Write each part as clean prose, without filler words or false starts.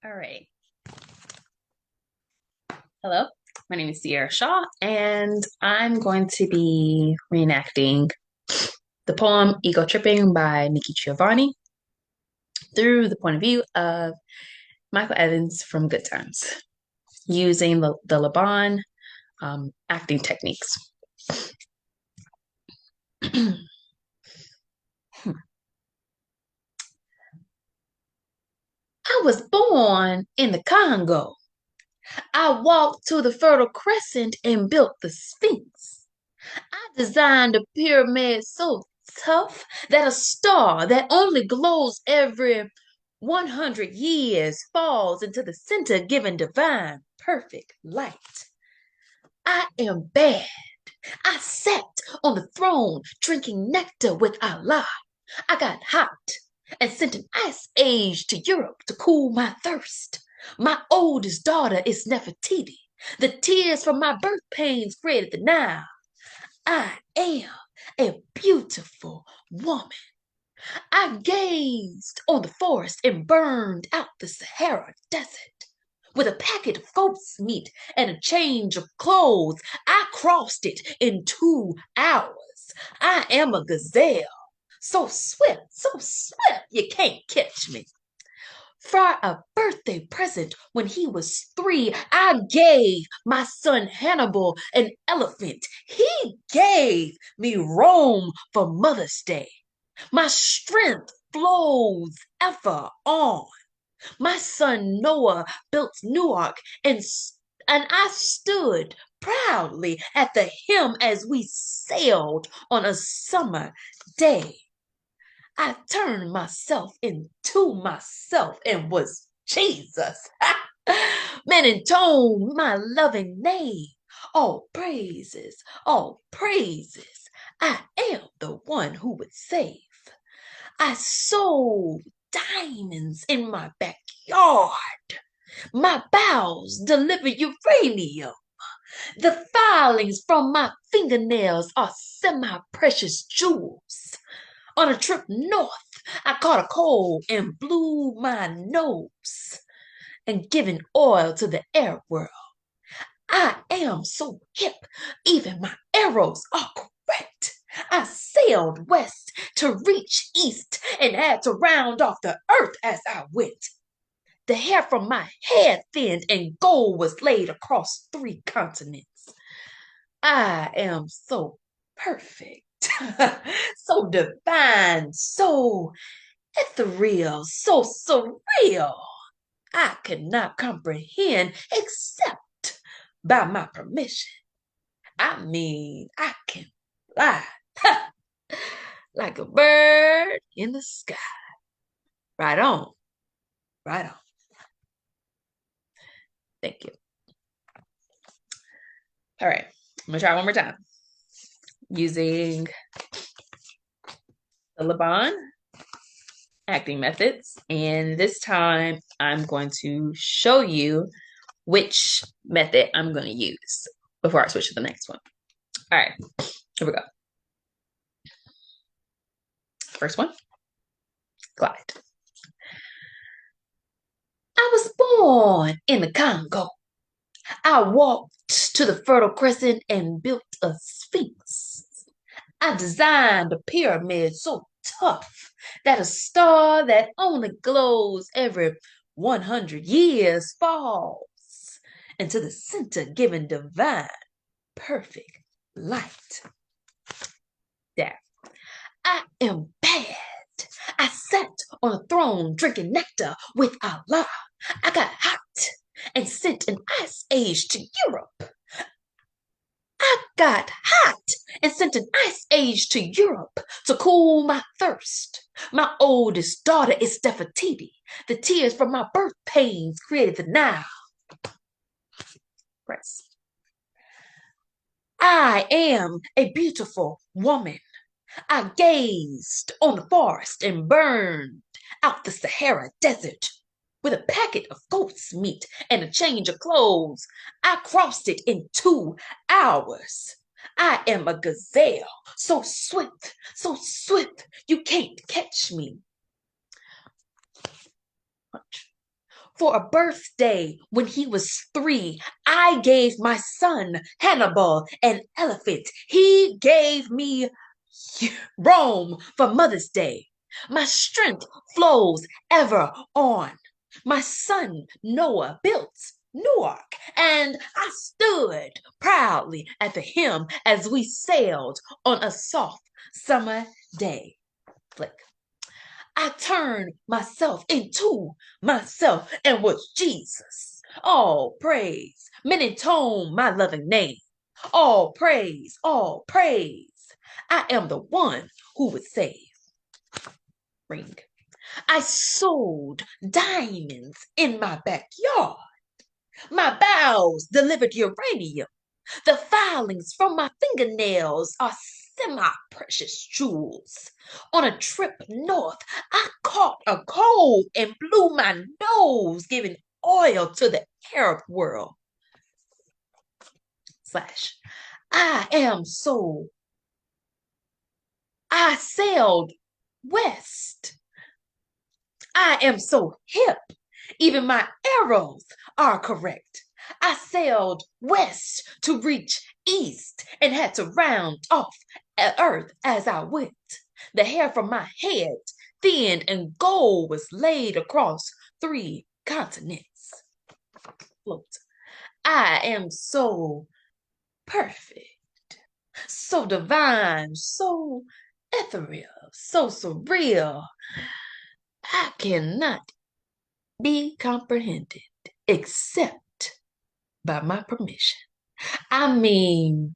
All right. Hello, my name is Sierra Shaw, and I'm going to be reenacting the poem Ego Tripping by Nikki Giovanni through the point of view of Michael Evans from Good Times, using the Laban acting techniques. I was born in the Congo. I walked to the Fertile Crescent and built the Sphinx. I designed a pyramid so tough that a star that only glows every 100 years falls into the center, giving divine, perfect light. I am bad. I sat on the throne drinking nectar with Allah. I got hot and sent an ice age to Europe to cool my thirst. My oldest daughter is Nefertiti. The tears from my birth pains created the Nile. I am a beautiful woman. I gazed on the forest and burned out the Sahara Desert. With a packet of goat's meat and a change of clothes, I crossed it in 2 hours. I am a gazelle, so swift, you can't catch me. For a birthday present when he was 3, I gave my son Hannibal an elephant. He gave me Rome for Mother's Day. My strength flows ever on. My son Noah built Newark, and I stood proudly at the helm as we sailed on a summer day. I turned myself into myself and was Jesus. Men intone my loving name. All praises, all praises. I am the one who would save. I sold diamonds in my backyard. My bowels deliver uranium. The filings from my fingernails are semi precious jewels. On a trip north, I caught a cold and blew my nose and given oil to the air world. I am so hip, even my arrows are correct. I sailed west to reach east and had to round off the earth as I went. The hair from my head thinned and gold was laid across 3 continents. I am so perfect, so divine, so ethereal, so surreal. I could not comprehend except by my permission. I mean, I can fly like a bird in the sky. Right on, right on. Thank you. All right, I'm gonna try one more time using the Laban acting methods. And this time I'm going to show you which method I'm going to use before I switch to the next one. All right, here we go. First one, glide. I was born in the Congo. I walked to the Fertile Crescent and built a sphinx. I designed a pyramid so tough that a star that only glows every 100 years falls into the center, giving divine, perfect light. There. I am bad. I sat on a throne drinking nectar with Allah. I got hot and sent an ice age to Europe. I got hot and sent an ice age to Europe to cool my thirst. My oldest daughter is Nefertiti. The tears from my birth pains created the Nile. Press. I am a beautiful woman. I gazed on the forest and burned out the Sahara Desert. With a packet of goat's meat and a change of clothes, I crossed it in 2 hours. I am a gazelle, so swift, you can't catch me. For a birthday when he was 3, I gave my son Hannibal an elephant. He gave me Rome for Mother's Day. My strength flows ever on. My son Noah built Newark, and I stood proudly at the helm as we sailed on a soft summer day. Flick. I turned myself into myself and was Jesus. All praise, men intone my loving name. All praise, all praise. I am the one who would save. Ring. I sold diamonds in my backyard. My bowels delivered uranium. The filings from my fingernails are semi-precious jewels. On a trip north, I caught a cold and blew my nose, giving oil to the Arab world. Slash. I am so. I sailed west. I am so hip. Even my arrows are correct. I sailed west to reach east and had to round off earth as I went. The hair from my head, thin and gold, was laid across 3 continents. Float. I am so perfect, so divine, so ethereal, so surreal. I cannot be comprehended except by my permission. I mean,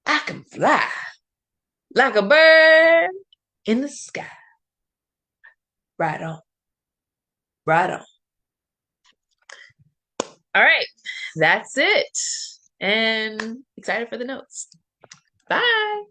I can fly like a bird in the sky. Right on. Right on. All right, that's it. And excited for the notes. Bye.